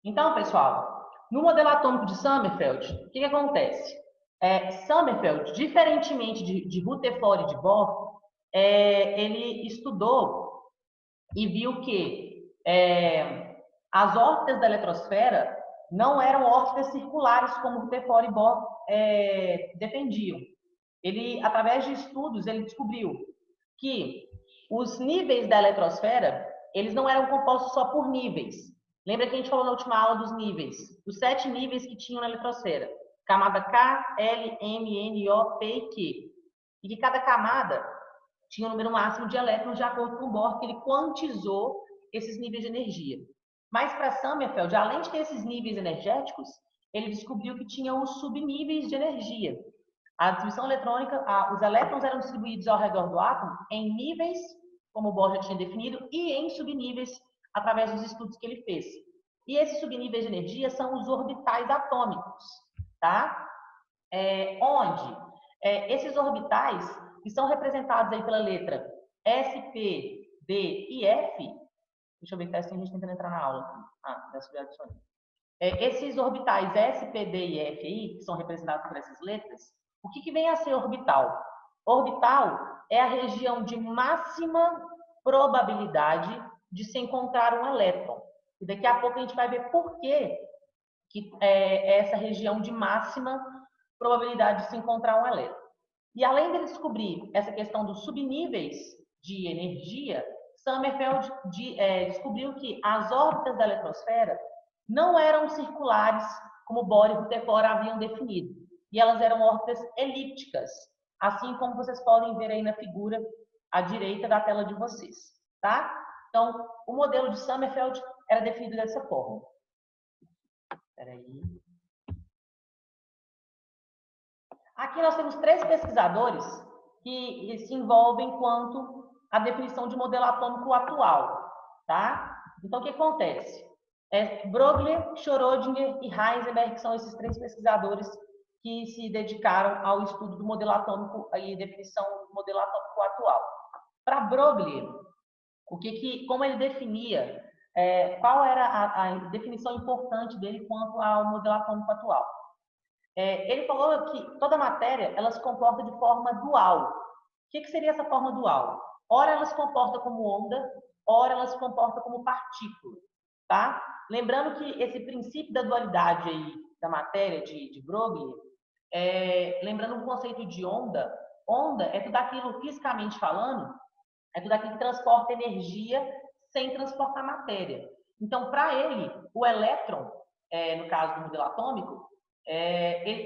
Então, pessoal, no modelo atômico de Sommerfeld, o que acontece? Sommerfeld, diferentemente de Rutherford e de Bohr, ele estudou e viu que as órbitas da eletrosfera não eram órbitas circulares como Rutherford e Bohr defendiam. Ele, através de estudos, ele descobriu que os níveis da eletrosfera, eles não eram compostos só por níveis. Lembra que a gente falou na última aula dos níveis, dos 7 níveis que tinham na eletrosfera. Camada K, L, M, N, O, P e Q. E que cada camada tinha um número máximo de elétrons de acordo com o Bohr, que ele quantizou esses níveis de energia. Mas para Sommerfeld, além de ter esses níveis energéticos, ele descobriu que tinha os subníveis de energia. A distribuição eletrônica, os elétrons eram distribuídos ao redor do átomo em níveis, como o Bohr já tinha definido, e em subníveis, através dos estudos que ele fez. E esses subníveis de energia são os orbitais atômicos, tá? Esses orbitais, que são representados aí pela letra S, P, D e F, deixa eu ver que assim a gente tentando entrar na aula. Esses orbitais S, P, D e F aí, que são representados por essas letras, o que vem a ser orbital? Orbital é a região de máxima probabilidade de se encontrar um elétron. E daqui a pouco a gente vai ver por que é essa região de máxima probabilidade de se encontrar um elétron. E além de descobrir essa questão dos subníveis de energia, Sommerfeld descobriu que as órbitas da eletrosfera não eram circulares, como Bohr e Rutherford haviam definido, e elas eram órbitas elípticas, assim como vocês podem ver aí na figura à direita da tela de vocês, tá? Então, o modelo de Sommerfeld era definido dessa forma. Espera aí. Aqui nós temos 3 pesquisadores que se envolvem quanto à definição de modelo atômico atual, tá? Então, o que acontece? Broglie, Schrödinger e Heisenberg são esses 3 pesquisadores que se dedicaram ao estudo do modelo atômico e definição do modelo atômico atual. Para Broglie, como ele definia, qual era a definição importante dele quanto ao modelo atômico atual? Ele falou que toda matéria ela se comporta de forma dual. O que seria essa forma dual? Ora ela se comporta como onda, ora ela se comporta como partícula, tá? Lembrando que esse princípio da dualidade aí da matéria de Broglie, lembrando o conceito de onda, onda é tudo aquilo, fisicamente falando, é tudo aquilo que transporta energia sem transportar matéria. Então, para ele, o elétron, no caso do modelo atômico,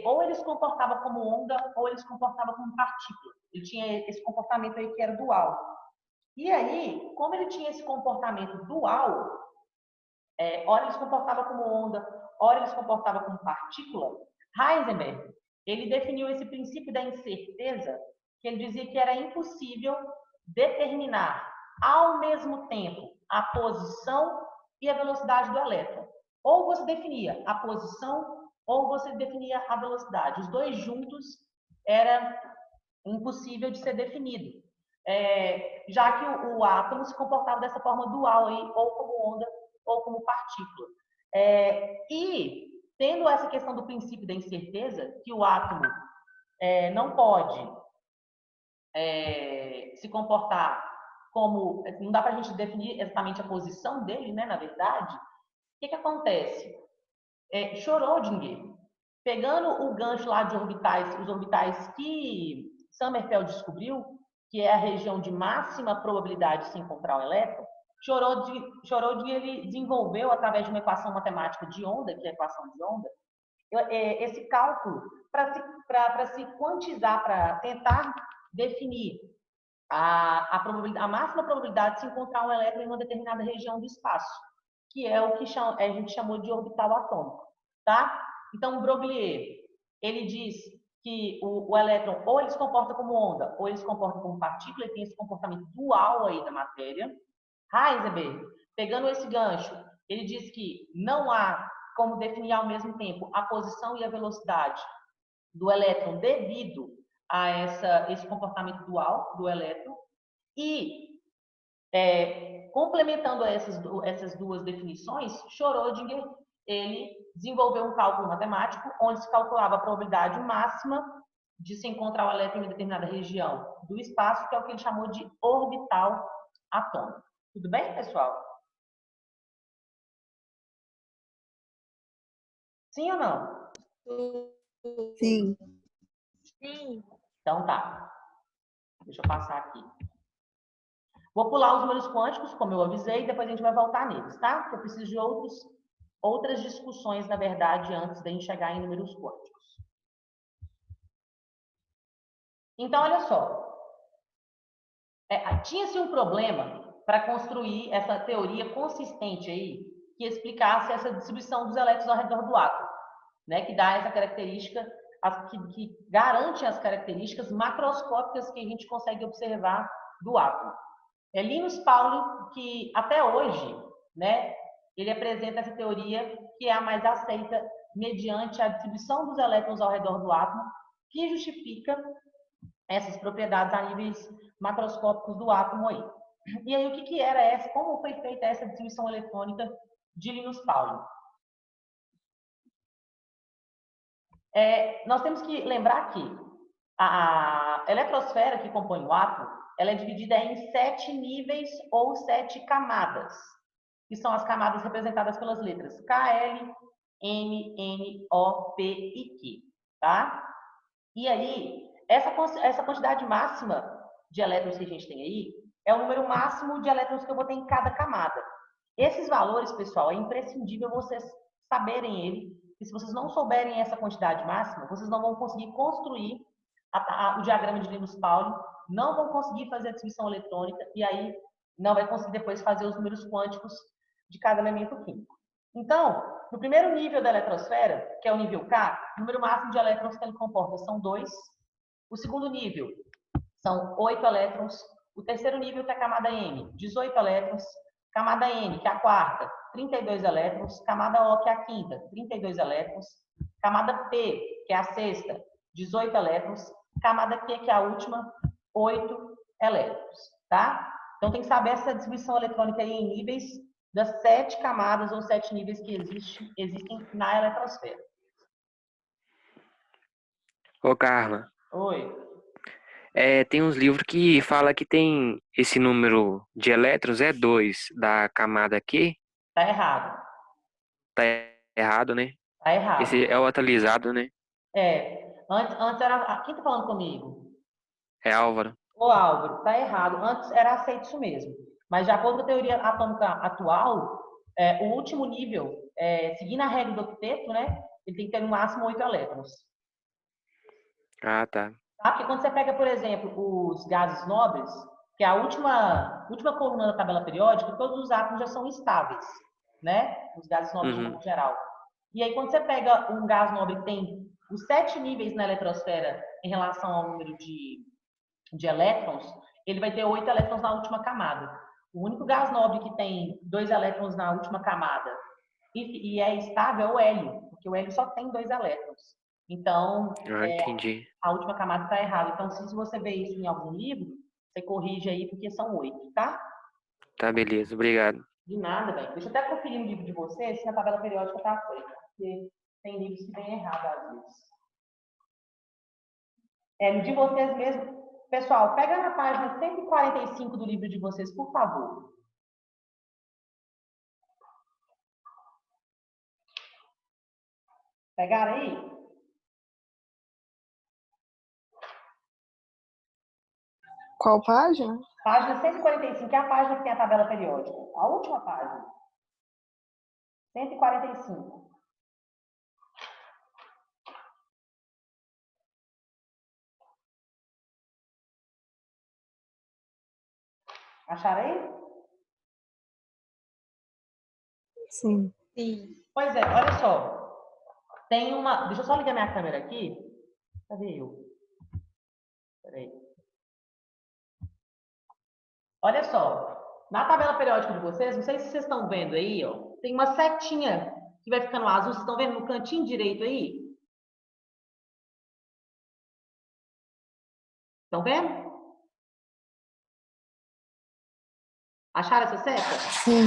ou ele se comportava como onda, ou ele se comportava como partícula. Ele tinha esse comportamento aí que era dual. E aí, como ele tinha esse comportamento dual, ora ele se comportava como onda, ora ele se comportava como partícula, Heisenberg, ele definiu esse princípio da incerteza, que ele dizia que era impossível determinar ao mesmo tempo a posição e a velocidade do elétron. Ou você definia a posição ou você definia a velocidade. Os dois juntos era impossível de ser definido, já que o átomo se comportava dessa forma dual, aí, ou como onda ou como partícula. E tendo essa questão do princípio da incerteza, que o átomo não pode se comportar como... Não dá para a gente definir exatamente a posição dele, né, na verdade. O que acontece? Schrödinger, pegando o gancho lá de orbitais, os orbitais que Sommerfeld descobriu, que é a região de máxima probabilidade de se encontrar um elétron, Schrödinger ele desenvolveu, através de uma equação matemática de onda, que é a equação de onda, esse cálculo para se quantizar, para tentar definir a máxima probabilidade de se encontrar um elétron em uma determinada região do espaço, que é o que a gente chamou de orbital atômico, tá? Então, Broglie, ele diz que o elétron ou ele se comporta como onda, ou ele se comporta como partícula, ele tem esse comportamento dual aí da matéria. Heisenberg, pegando esse gancho, ele diz que não há como definir ao mesmo tempo a posição e a velocidade do elétron devido a esse comportamento dual do elétron. E complementando essas duas definições, Schrödinger, ele desenvolveu um cálculo matemático onde se calculava a probabilidade máxima de se encontrar o elétron em determinada região do espaço, que é o que ele chamou de orbital atômico. Tudo bem, pessoal? Sim ou não? Sim. Sim. Então tá. Deixa eu passar aqui. Vou pular os números quânticos, como eu avisei, e depois a gente vai voltar neles, tá? Porque eu preciso de outras discussões, na verdade, antes da gente chegar em números quânticos. Então, olha só. Tinha-se um problema para construir essa teoria consistente aí, que explicasse essa distribuição dos elétrons ao redor do átomo, né? Que dá essa característica, que garante as características macroscópicas que a gente consegue observar do átomo. É Linus Pauling que, até hoje, né, ele apresenta essa teoria que é a mais aceita mediante a distribuição dos elétrons ao redor do átomo, que justifica essas propriedades a níveis macroscópicos do átomo aí. E aí, o que era essa? Como foi feita essa distribuição eletrônica de Linus Pauling? Nós temos que lembrar que a eletrosfera que compõe o átomo, ela é dividida em 7 níveis ou 7 camadas, que são as camadas representadas pelas letras K, L, M, N, O, P e Q, tá? E aí, essa quantidade máxima de elétrons que a gente tem aí é o número máximo de elétrons que eu vou ter em cada camada. Esses valores, pessoal, é imprescindível vocês saberem ele, e se vocês não souberem essa quantidade máxima, vocês não vão conseguir construir o diagrama de Linus Pauling, não vão conseguir fazer a distribuição eletrônica, e aí não vai conseguir depois fazer os números quânticos de cada elemento químico. Então, no primeiro nível da eletrosfera, que é o nível K, o número máximo de elétrons que ele comporta são 2. O segundo nível são 8 elétrons. O terceiro nível, que é a camada M, 18 elétrons. Camada N, que é a quarta, 32 elétrons. Camada O, que é a quinta, 32 elétrons. Camada P, que é a sexta, 18 elétrons. Camada Q, que é a última, 8 elétrons. Tá? Então, tem que saber essa distribuição eletrônica aí em níveis das 7 camadas ou 7 níveis que existem na eletrosfera. Ô, Carla, Oi. tem uns livros que fala que tem esse número de elétrons, é 2 da camada Q. Tá errado. Tá errado, né? Tá errado. Esse é o atualizado, né? Antes era... Quem tá falando comigo? É Álvaro. Ô, Álvaro, tá errado. Antes era aceito isso mesmo. Mas de acordo com a teoria atômica atual, o último nível, seguindo a regra do octeto, né? Ele tem que ter no máximo 8 elétrons. Ah, tá. Tá? Porque quando você pega, por exemplo, os gases nobres, que é a última coluna da tabela periódica, todos os átomos já são estáveis, né? Os gases nobres de modo geral. E aí, quando você pega um gás nobre que tem os 7 níveis na eletrosfera em relação ao número de elétrons, ele vai ter 8 elétrons na última camada. O único gás nobre que tem 2 elétrons na última camada e é estável é o hélio, porque o hélio só tem 2 elétrons. Então, Entendi. a última camada está errada. Então, se você vê isso em algum livro, você corrige aí, porque são 8, tá? Tá, beleza. Obrigado. De nada, velho. Deixa eu até conferir no livro de vocês se na tabela periódica tá feita, porque tem livros que vem errado às vezes. No de vocês mesmo. Pessoal, pega na página 145 do livro de vocês, por favor. Pegaram aí? Qual página? Página 145, que é a página que tem a tabela periódica. A última página. 145. Acharam aí? Sim. Sim. Pois é, olha só. Tem uma... Deixa eu só ligar minha câmera aqui. Cadê eu? Peraí. Olha só. Na tabela periódica de vocês, não sei se vocês estão vendo aí, ó. Tem uma setinha que vai ficando azul. Vocês estão vendo no cantinho direito aí? Estão vendo? Acharam essa seta? Sim.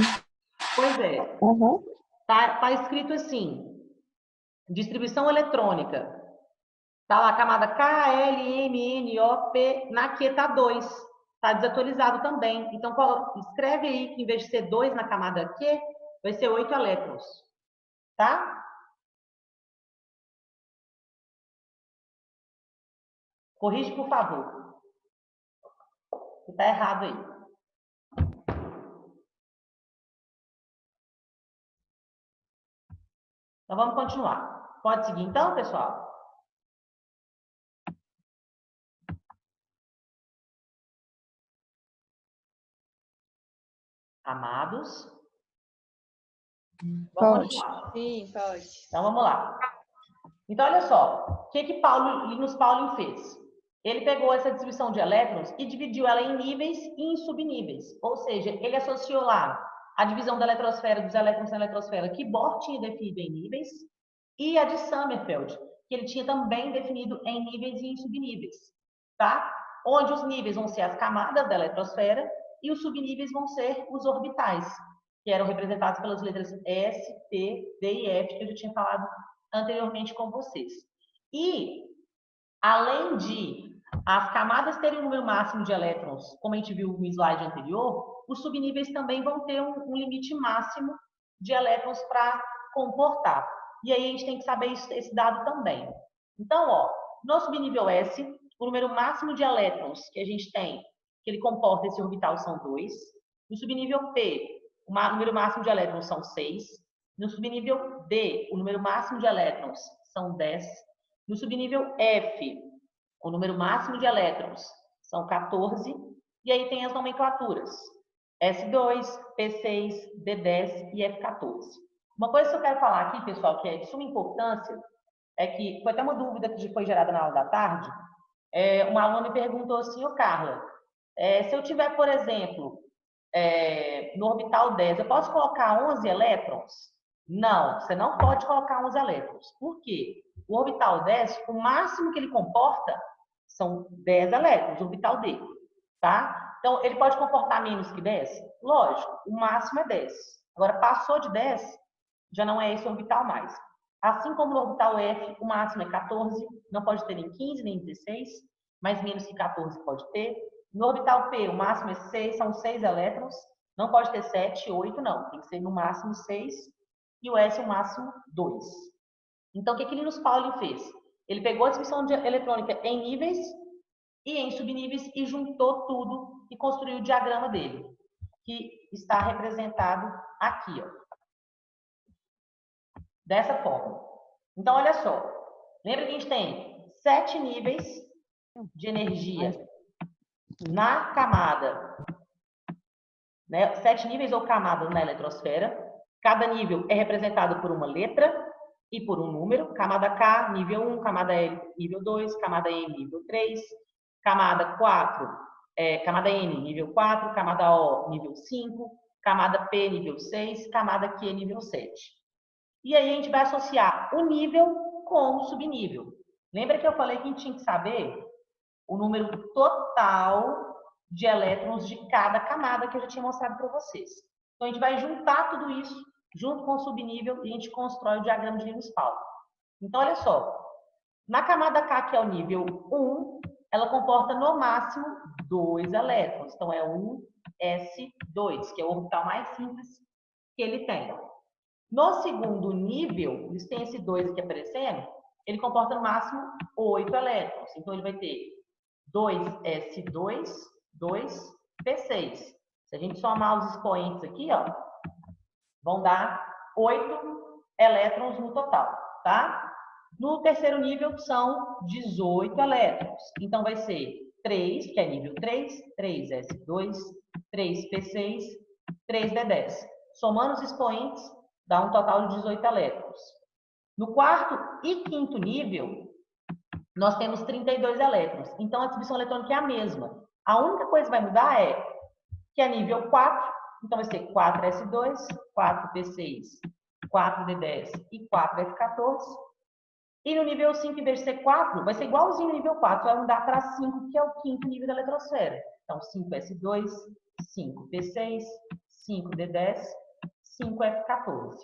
Pois é. Uhum. Tá escrito assim, distribuição eletrônica. Tá lá a camada K, L, M, N, O, P, na Q tá 2. Tá desatualizado também. Então, escreve aí que em vez de ser 2 na camada Q, vai ser 8 elétrons. Tá? Corrige, por favor. Se tá errado aí. Então, vamos continuar. Pode seguir então, pessoal? Amados. Vamos Pode. continuar. Sim, pode. Então, vamos lá. Então, olha só. O que Linus Pauling fez? Ele pegou essa distribuição de elétrons e dividiu ela em níveis e em subníveis. Ou seja, ele associou lá a divisão da eletrosfera, dos elétrons na eletrosfera, que Bohr tinha definido em níveis, e a de Sommerfeld, que ele tinha também definido em níveis e em subníveis. Tá? Onde os níveis vão ser as camadas da eletrosfera e os subníveis vão ser os orbitais, que eram representados pelas letras S, T, D e F, que eu já tinha falado anteriormente com vocês. E, além de as camadas terem um número máximo de elétrons, como a gente viu no slide anterior, os subníveis também vão ter um limite máximo de elétrons para comportar. E aí a gente tem que saber esse dado também. Então, ó, no subnível S, o número máximo de elétrons que a gente tem, que ele comporta esse orbital, são 2. No subnível P, o número máximo de elétrons são 6. No subnível D, o número máximo de elétrons são 10. No subnível F, o número máximo de elétrons são 14. E aí tem as nomenclaturas: S2, P6, D10 e F14. Uma coisa que eu quero falar aqui, pessoal, que é de suma importância, é que foi até uma dúvida que foi gerada na aula da tarde. Uma aluna me perguntou assim: ô Carla, se eu tiver, por exemplo, no orbital 10, eu posso colocar 11 elétrons? Não, você não pode colocar 11 elétrons. Por quê? O orbital 10, o máximo que ele comporta são 10 elétrons, o orbital D. Tá? Então, ele pode comportar menos que 10? Lógico, o máximo é 10. Agora, passou de 10, já não é esse orbital mais. Assim como no orbital F, o máximo é 14, não pode ter nem 15, nem 16, mas menos que 14 pode ter. No orbital P, o máximo é 6, são 6 elétrons, não pode ter 7, 8, não. Tem que ser no máximo 6, e o S, o máximo 2. Então, o que Linus Pauling fez? Ele pegou a distribuição eletrônica em níveis e em subníveis e juntou tudo e construiu o diagrama dele, que está representado aqui, ó. Dessa forma. Então, olha só. Lembra que a gente tem 7 níveis de energia na camada, né? 7 níveis ou camadas na eletrosfera. Cada nível é representado por uma letra e por um número. Camada K, nível 1, camada L, nível 2, camada M, nível 3, camada 4, camada N, nível 4, camada O, nível 5, camada P, nível 6, camada Q, nível 7. E aí a gente vai associar o nível com o subnível. Lembra que eu falei que a gente tinha que saber o número total de elétrons de cada camada que eu já tinha mostrado para vocês. Então, a gente vai juntar tudo isso junto com o subnível e a gente constrói o diagrama de Linus Pauling. Então, olha só. Na camada K, que é o nível 1, ela comporta no máximo 2 elétrons. Então, é 1s2, que é o orbital mais simples que ele tem. No segundo nível, eles têm esse 2 aqui aparecendo, ele comporta no máximo 8 elétrons. Então, ele vai ter 2s2, 2p6. Se a gente somar os expoentes aqui, ó, vão dar 8 elétrons no total, tá? No terceiro nível, são 18 elétrons. Então, vai ser 3, que é nível 3, 3s2, 3p6, 3d10. Somando os expoentes, dá um total de 18 elétrons. No quarto e quinto nível, nós temos 32 elétrons. Então, a distribuição eletrônica é a mesma. A única coisa que vai mudar é que é nível 4, então vai ser 4s2, 4p6, 4d10 e 4f14. E no nível 5, em vez de ser 4, vai ser igualzinho ao nível 4, vai mudar para 5, que é o quinto nível da eletrosfera. Então, 5s2, 5p6, 5d10, 5f14.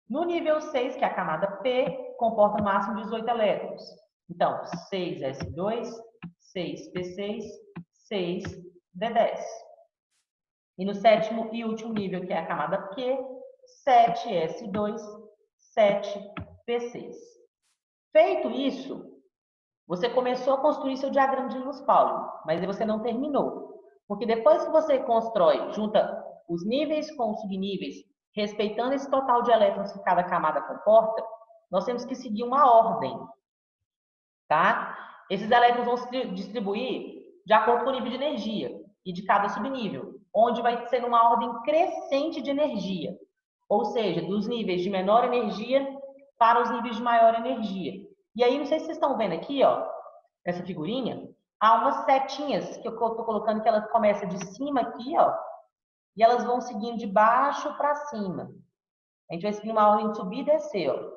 No nível 6, que é a camada P, comporta no máximo 18 elétrons. Então, 6s2, 6p6, 6d10. E no sétimo e último nível, que é a camada Q, 7s2, 7p6. Feito isso, você começou a construir seu diagrama de Linus-Pauling, mas você não terminou. Porque depois que você constrói, junta os níveis com os subníveis, respeitando esse total de elétrons que cada camada comporta, nós temos que seguir uma ordem, tá? Esses elétrons vão se distribuir de acordo com o nível de energia e de cada subnível, onde vai ser numa ordem crescente de energia, ou seja, dos níveis de menor energia para os níveis de maior energia. E aí, não sei se vocês estão vendo aqui, ó, essa figurinha, há umas setinhas que eu estou colocando que ela começa de cima aqui, ó, e elas vão seguindo de baixo para cima. A gente vai seguir uma ordem de subir e descer, ó.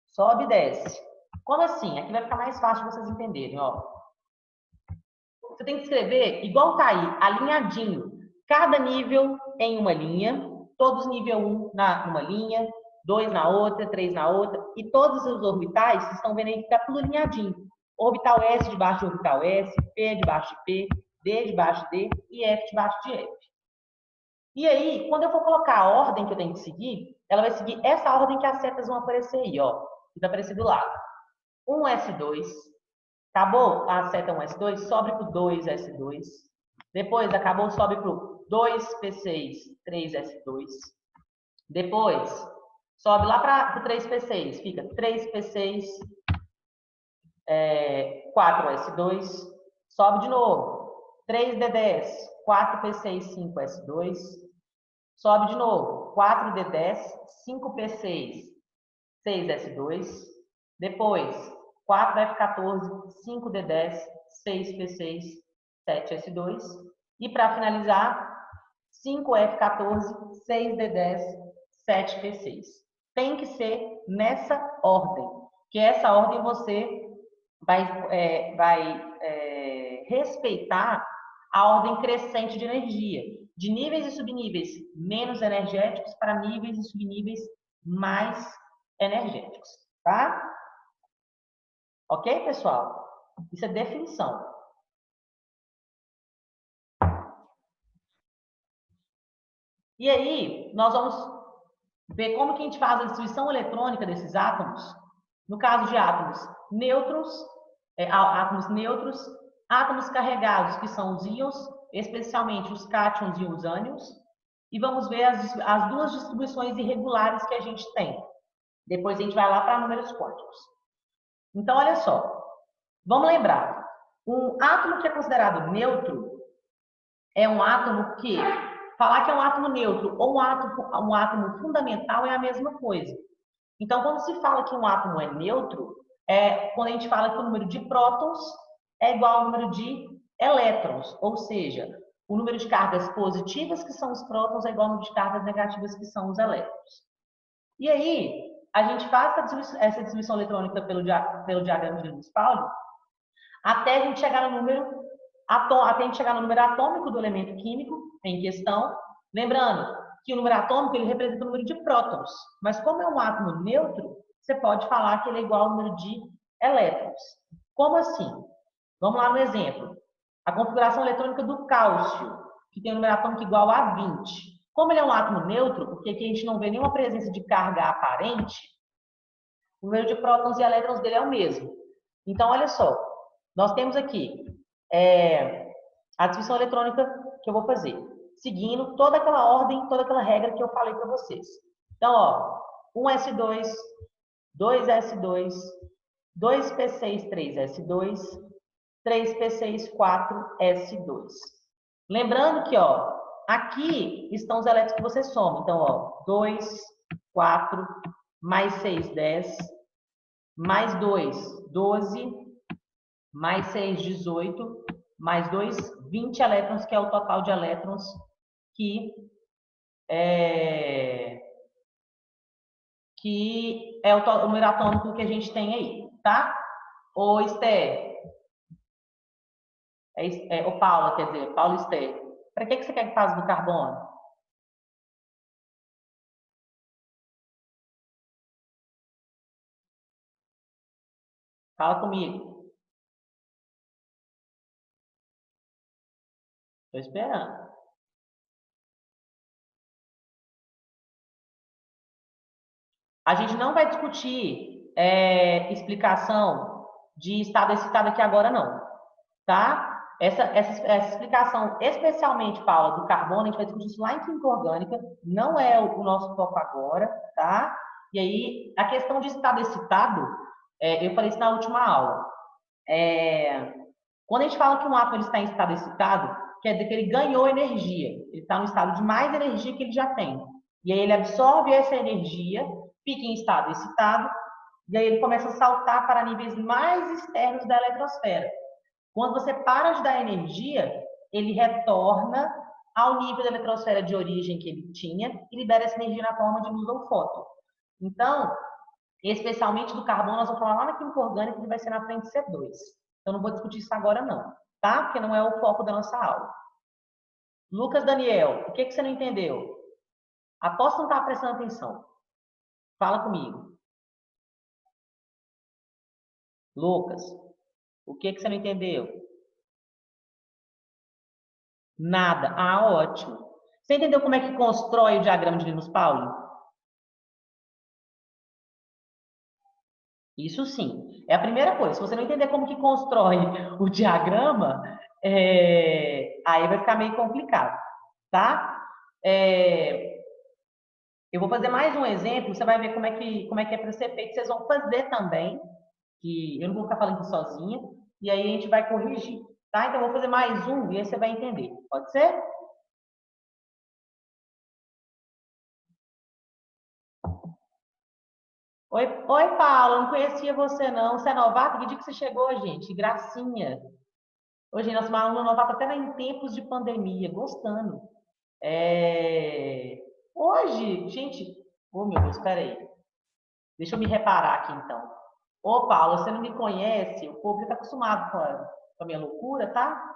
Sobe e desce. Como assim? Aqui vai ficar mais fácil de vocês entenderem, ó. Você tem que escrever igual tá aí, alinhadinho. Cada nível em uma linha, todos nível 1 numa linha, 2 na outra, 3 na outra, e todos os orbitais, vocês estão vendo aí que tá tudo alinhadinho. Orbital S debaixo de orbital S, P debaixo de P, D debaixo de D e F debaixo de F. E aí, quando eu for colocar a ordem que eu tenho que seguir, ela vai seguir essa ordem que as setas vão aparecer aí, ó. Que vai aparecer do lado. 1S2, acabou a seta 1S2, sobe para o 2S2. Depois, acabou, sobe para o 2P6, 3S2. Depois, sobe lá para o 3P6, fica 3P6, 4S2. Sobe de novo, 3D10, 4P6, 5S2. Sobe de novo, 4D10, 5P6, 6S2. Depois, 4F14, 5D10, 6P6, 7S2. E para finalizar, 5F14, 6D10, 7P6. Tem que ser nessa ordem, que essa ordem você vai respeitar a ordem crescente de energia, de níveis e subníveis menos energéticos para níveis e subníveis mais energéticos, tá? Ok, pessoal? Isso é definição. E aí, nós vamos ver como que a gente faz a distribuição eletrônica desses átomos. No caso de átomos neutros, átomos carregados, que são os íons, especialmente os cátions e os ânions. E vamos ver as duas distribuições irregulares que a gente tem. Depois a gente vai lá para números quânticos. Então, olha só. Vamos lembrar. Um átomo que é considerado neutro é um átomo que... Falar que é um átomo neutro ou um átomo fundamental é a mesma coisa. Então, quando se fala que um átomo é neutro, quando a gente fala que o número de prótons é igual ao número de elétrons, ou seja, o número de cargas positivas, que são os prótons, é igual ao número de cargas negativas, que são os elétrons. E aí, a gente faz essa distribuição eletrônica pelo diagrama de Linus-Pauling até a gente chegar no número atômico do elemento químico em questão. Lembrando que o número atômico ele representa o número de prótons, mas como é um átomo neutro, você pode falar que ele é igual ao número de elétrons. Como assim? Vamos lá no exemplo. A configuração eletrônica do cálcio, que tem um número atômico igual a 20. Como ele é um átomo neutro, porque aqui a gente não vê nenhuma presença de carga aparente, o número de prótons e elétrons dele é o mesmo. Então, olha só, nós temos aqui a distribuição eletrônica que eu vou fazer, seguindo toda aquela ordem, toda aquela regra que eu falei para vocês. Então, ó, 1S2, 2S2, 2P6, 3S2, 3P6, 4S2. Lembrando que, ó, aqui estão os elétrons que você soma. Então, ó, 2, 4, mais 6, 10, mais 2, 12, mais 6, 18, mais 2, 20 elétrons, que é o total de elétrons que é o número atômico que a gente tem aí, tá? Ô, Esther, Paula, quer dizer, Paula Esther. Para que você quer que faça do carbono? Fala comigo. Estou esperando. A gente não vai discutir explicação de estado excitado aqui agora, não. Tá? Essa explicação, especialmente, Paula, do carbono, a gente vai discutir isso lá em Química Orgânica, não é o nosso foco agora, tá? E aí, a questão de estado excitado, eu falei isso na última aula. Quando a gente fala que um átomo ele está em estado excitado, quer dizer que ele ganhou energia, ele está no estado de mais energia que ele já tem. E aí ele absorve essa energia, fica em estado excitado, e aí ele começa a saltar para níveis mais externos da eletrosfera. Quando você para de dar energia, ele retorna ao nível da eletrosfera de origem que ele tinha e libera essa energia na forma de luz ou fóton. Então, especialmente do carbono, nós vamos falar lá na química orgânica, que vai ser na frente C2. Então, não vou discutir isso agora não, tá? Porque não é o foco da nossa aula. Lucas Daniel, o que você não entendeu? Aposto que não estava prestando atenção. Fala comigo. Lucas, o que você não entendeu? Nada. Ah, ótimo. Você entendeu como é que constrói o diagrama de Linus-Pauling? Isso sim. É a primeira coisa. Se você não entender como que constrói o diagrama, aí vai ficar meio complicado, tá? Eu vou fazer mais um exemplo, você vai ver como é que é para ser feito. Vocês vão fazer também, que eu não vou ficar falando aqui sozinha, e aí a gente vai corrigir, tá? Então, eu vou fazer mais um e aí você vai entender. Pode ser? Oi, Paula, não conhecia você não. Você é novata? Que dia que você chegou, gente? Gracinha. Hoje nós somos aluna novata até em tempos de pandemia, gostando. Hoje, gente... Oh, meu Deus, peraí. Deixa eu me reparar aqui, então. Ô, Paula, você não me conhece? O povo está acostumado com a minha loucura, tá?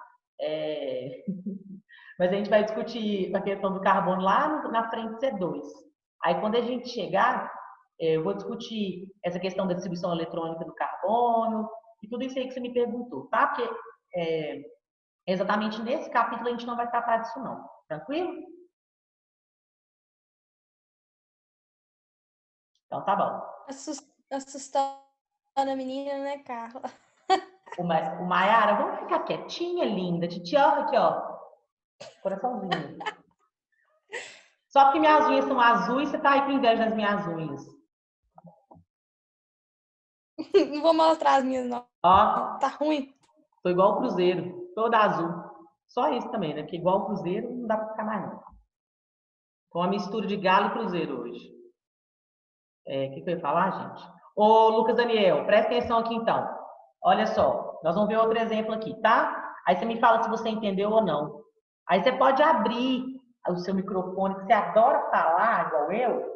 Mas a gente vai discutir a questão do carbono lá na frente C2. Aí, quando a gente chegar, eu vou discutir essa questão da distribuição eletrônica do carbono e tudo isso aí que você me perguntou, tá? Porque exatamente nesse capítulo a gente não vai tratar disso, não. Tranquilo? Então, tá bom. Assustou a menina, né, Carla? O Maiara, vamos ficar quietinha, linda. Titia, aqui, ó. Coraçãozinho. Só porque minhas unhas são azuis, você tá aí com inveja das minhas unhas. Não vou mostrar as minhas, não. Ó, Tá ruim. tô igual o Cruzeiro, toda azul. Só isso também, né? Porque igual o Cruzeiro não dá pra ficar mais, não. Com uma mistura de galo e Cruzeiro hoje. O que eu ia falar, gente? Ô, Lucas Daniel, presta atenção aqui então. Olha só, nós vamos ver outro exemplo aqui, tá? Aí você me fala se você entendeu ou não. Aí você pode abrir o seu microfone, que você adora falar, igual eu.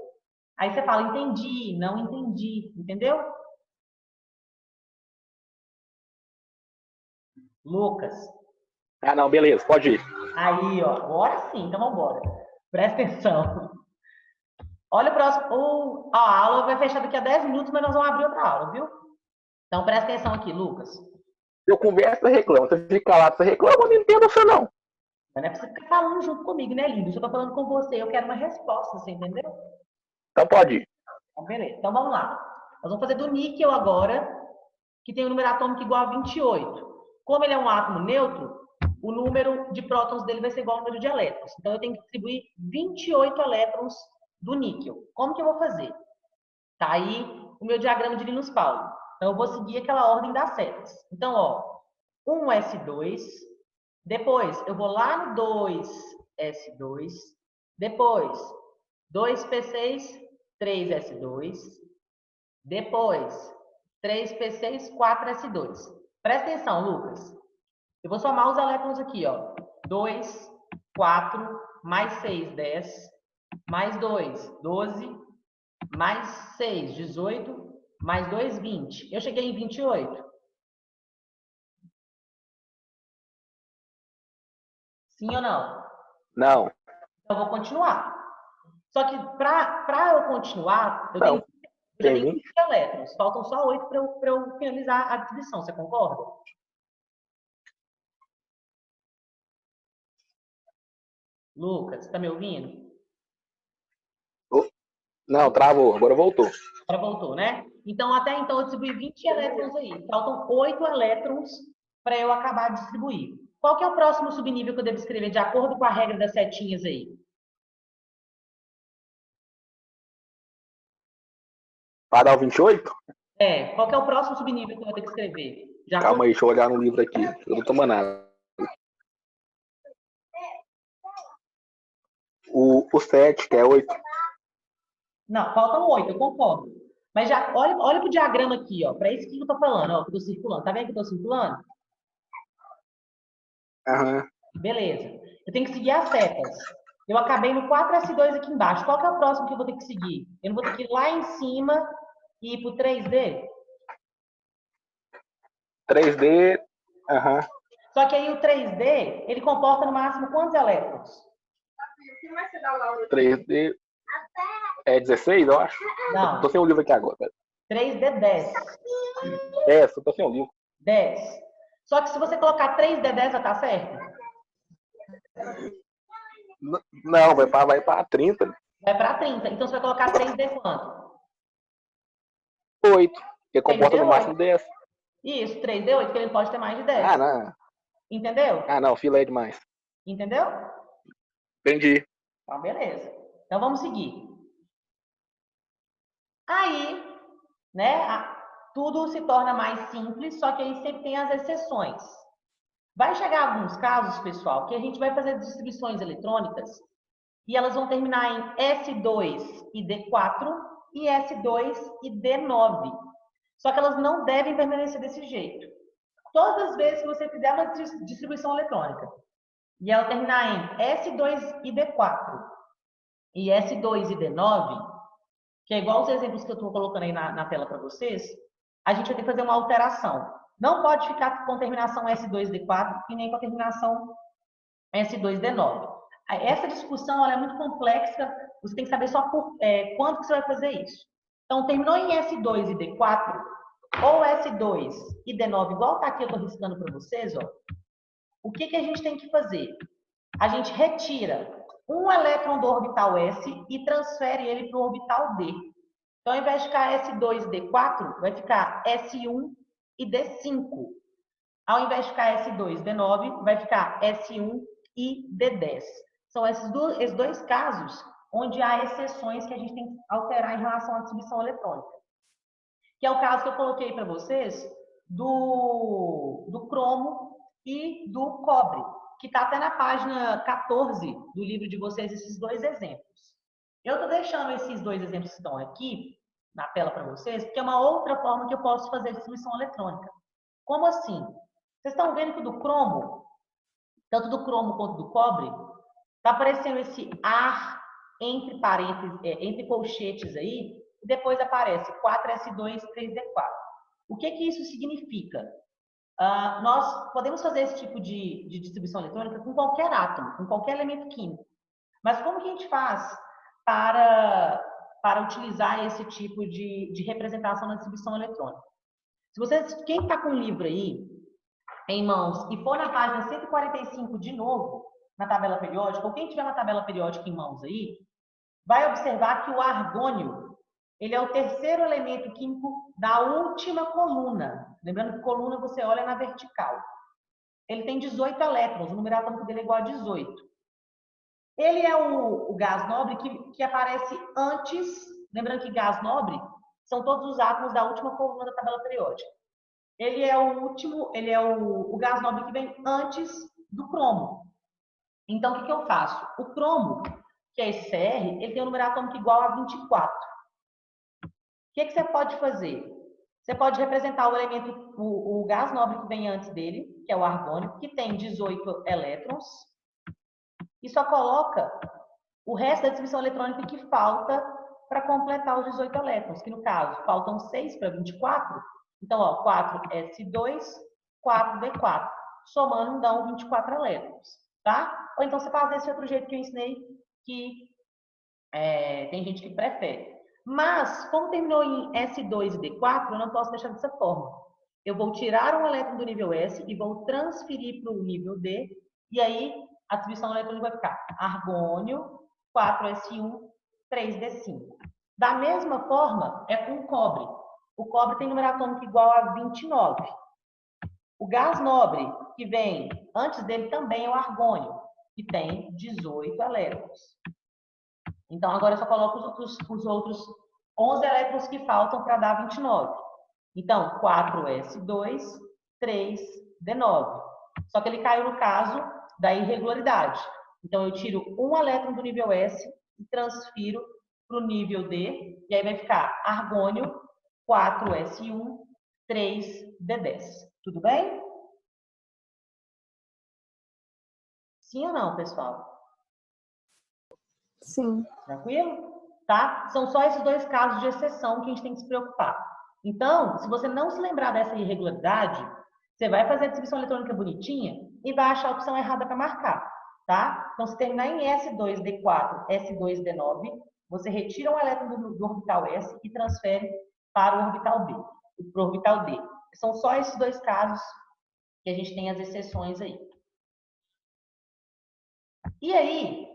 Aí você fala, entendi, não entendi, entendeu? Lucas. Ah, não, beleza, pode ir. Aí, ó, agora sim, então vamos embora. Presta atenção. Olha o próximo. A aula vai fechar daqui a 10 minutos, mas nós vamos abrir outra aula, viu? Então presta atenção aqui, Lucas. Eu converso, você reclama. Você fica calado, você reclama, eu não entendo você não. Mas não é pra você ficar falando junto comigo, né, lindo? Se eu tô falando com você, eu quero uma resposta, você entendeu? Então pode ir. Então, beleza. Então vamos lá. Nós vamos fazer do níquel agora, que tem um número atômico igual a 28. Como ele é um átomo neutro, o número de prótons dele vai ser igual ao número de elétrons. Então eu tenho que distribuir 28 elétrons do níquel. Como que eu vou fazer? Tá aí o meu diagrama de Linus-Pauling. Então eu vou seguir aquela ordem das setas. Então, ó, 1s2, depois eu vou lá no 2s2, depois 2p6, 3s2, depois 3p6, 4s2. Presta atenção, Lucas. Eu vou somar os elétrons aqui, ó. 2, 4, mais 6, 10, mais 2, 12, mais 6, 18, mais 2, 20. Eu cheguei em 28. Sim ou não? Não. Eu vou continuar. Só que para eu continuar, eu Não. tenho Tem 20 elétrons. Faltam só 8 para eu finalizar a distribuição. Você concorda? Lucas, está me ouvindo? Não, travou. Agora voltou. Agora voltou, né? Então, até então, eu distribuí 20 elétrons aí. Faltam 8 elétrons para eu acabar de distribuir. Qual que é o próximo subnível que eu devo escrever de acordo com a regra das setinhas aí? Para dar o 28? Qual que é o próximo subnível que eu vou ter que escrever? De acordo... Calma aí, deixa eu olhar no livro aqui. Eu não tô nada. O 7, que é 8. Não, faltam 8, eu concordo. Mas já olha para o diagrama aqui, ó. Para isso que eu estou falando, ó, que eu estou circulando. Tá vendo que eu estou circulando? Aham. Beleza. Eu tenho que seguir as setas. Eu acabei no 4S2 aqui embaixo. Qual que é o próximo que eu vou ter que seguir? Eu não vou ter que ir lá em cima e ir para o 3D? 3D. Aham. Só que aí o 3D, ele comporta no máximo quantos elétrons? 3D. É 16, eu acho? Não. Tô sem o livro aqui agora. 3D 10. É, só tô sem o livro. 10. Só que se você colocar 3D10, já tá certo? Não, vai pra 30. Vai para 30. Então você vai colocar 3D quanto? 8. Porque comporta 3D8. no máximo 10. Isso, 3D8, que ele pode ter mais de 10. Ah, não. Entendeu? Ah, não. Fila é demais. Entendeu? Entendi. Então, beleza. Então, vamos seguir. Aí, né, tudo se torna mais simples, só que aí sempre tem as exceções. Vai chegar alguns casos, pessoal, que a gente vai fazer distribuições eletrônicas e elas vão terminar em S2 e D4 e S2 e D9. Só que elas não devem permanecer desse jeito. Todas as vezes que você fizer uma distribuição eletrônica e ela terminar em S2 e D4 e S2 e D9, que é igual os exemplos que eu estou colocando aí na tela para vocês, a gente vai ter que fazer uma alteração. Não pode ficar com terminação S2D4 e nem com a terminação S2D9. Essa discussão ela é muito complexa, você tem que saber só quando que você vai fazer isso. Então, terminou em S2 e D4, ou S2 e D9, igual está aqui, eu estou riscando para vocês, ó. O que que a gente tem que fazer? A gente retira um elétron do orbital S e transfere ele para o orbital D. Então, ao invés de ficar S2 e D4, vai ficar S1 e D5. Ao invés de ficar S2 e D9, vai ficar S1 e D10. São esses dois casos onde há exceções que a gente tem que alterar em relação à distribuição eletrônica. Que é o caso que eu coloquei para vocês do cromo e do cobre, que está até na página 14 do livro de vocês, esses dois exemplos. Eu estou deixando esses dois exemplos que estão aqui na tela para vocês, porque é uma outra forma que eu posso fazer distribuição eletrônica. Como assim? Vocês estão vendo que do cromo, tanto do cromo quanto do cobre, está aparecendo esse ar entre parênteses, entre colchetes aí, e depois aparece 4S2, 3D4. O que que isso significa? Nós podemos fazer esse tipo de distribuição eletrônica com qualquer átomo, com qualquer elemento químico. Mas como que a gente faz para utilizar esse tipo de representação na distribuição eletrônica? Se vocês, quem está com o livro aí em mãos e for na página 145 de novo, na tabela periódica, ou quem tiver uma tabela periódica em mãos aí, vai observar que o argônio, ele é o terceiro elemento químico da última coluna. Lembrando que coluna você olha na vertical. Ele tem 18 elétrons, o número atômico dele é igual a 18. Ele é o gás nobre que aparece antes, lembrando que gás nobre são todos os átomos da última coluna da tabela periódica. Ele é o último, ele é o gás nobre que vem antes do cromo. Então, o que eu faço? O cromo, que é esse Cr, ele tem um número atômico igual a 24. O que você pode fazer? Você pode representar o elemento, o gás nobre que vem antes dele, que é o argônio, que tem 18 elétrons, e só coloca o resto da distribuição eletrônica que falta para completar os 18 elétrons, que no caso, faltam 6 para 24. Então, ó, 4S2, 4D4. Somando, dão 24 elétrons. tá? Ou então você faz desse outro jeito que eu ensinei, que tem gente que prefere. Mas, como terminou em S2 e D4, eu não posso deixar dessa forma. Eu vou tirar um elétron do nível S e vou transferir para o nível D, e aí a distribuição eletrônica vai ficar argônio, 4S1, 3D5. Da mesma forma, é com o cobre. O cobre tem número atômico igual a 29. O gás nobre, que vem antes dele, também é o argônio, que tem 18 elétrons. Então, agora eu só coloco os outros 11 elétrons que faltam para dar 29. Então, 4S2, 3D9. Só que ele caiu no caso da irregularidade. Então, eu tiro um elétron do nível S e transfiro para o nível D. E aí vai ficar argônio, 4S1, 3D10. Tudo bem? Sim ou não, pessoal? Sim. Tranquilo? Tá? São só esses dois casos de exceção que a gente tem que se preocupar. Então, se você não se lembrar dessa irregularidade, você vai fazer a distribuição eletrônica bonitinha e vai achar a opção errada para marcar, tá? Então, se terminar em S2D4, S2D9, você retira um elétron do orbital S e transfere para o orbital B, para o orbital D. São só esses dois casos que a gente tem as exceções aí. E aí,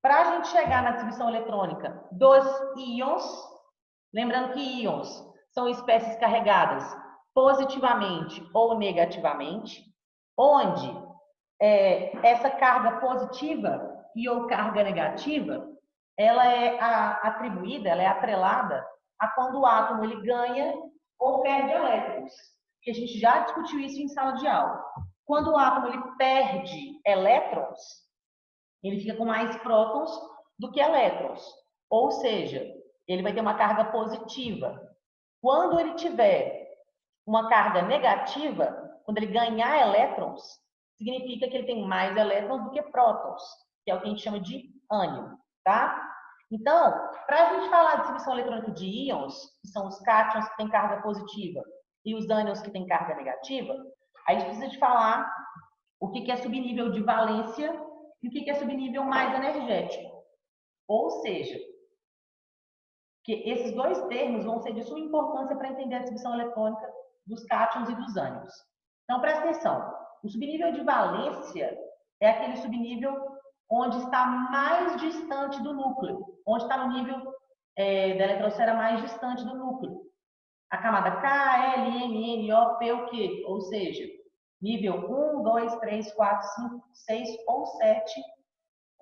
para a gente chegar na distribuição eletrônica dos íons, lembrando que íons são espécies carregadas positivamente ou negativamente, onde essa carga positiva e ou carga negativa, ela é atribuída, ela é atrelada a quando o átomo ele ganha ou perde elétrons. E a gente já discutiu isso em sala de aula. Quando o átomo ele perde elétrons, ele fica com mais prótons do que elétrons. Ou seja, ele vai ter uma carga positiva. Quando ele tiver uma carga negativa, quando ele ganhar elétrons, significa que ele tem mais elétrons do que prótons, que é o que a gente chama de ânion, tá? Então, para a gente falar de distribuição eletrônica de íons, que são os cátions que têm carga positiva e os ânions que têm carga negativa, a gente precisa de falar o que é subnível de valência e o que é subnível mais energético. Ou seja, que esses dois termos vão ser de suma importância para entender a distribuição eletrônica dos cátions e dos ânions. Então, presta atenção. O subnível de valência é aquele subnível onde está mais distante do núcleo, onde está no nível da eletrosfera mais distante do núcleo. A camada K, L, M, N, O, P, o quê? Ou seja, nível 1, 2, 3, 4, 5, 6 ou 7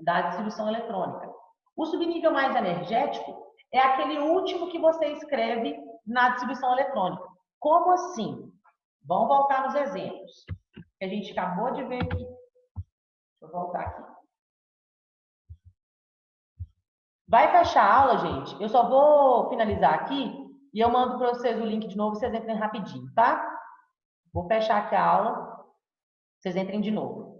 da distribuição eletrônica. O subnível mais energético é aquele último que você escreve na distribuição eletrônica. Como assim? Vamos voltar nos exemplos que a gente acabou de ver aqui. Deixa eu voltar aqui. Vai fechar a aula, gente. Eu só vou finalizar aqui e eu mando para vocês o link de novo, vocês entrem rapidinho, tá? Vou fechar aqui a aula, vocês entrem de novo.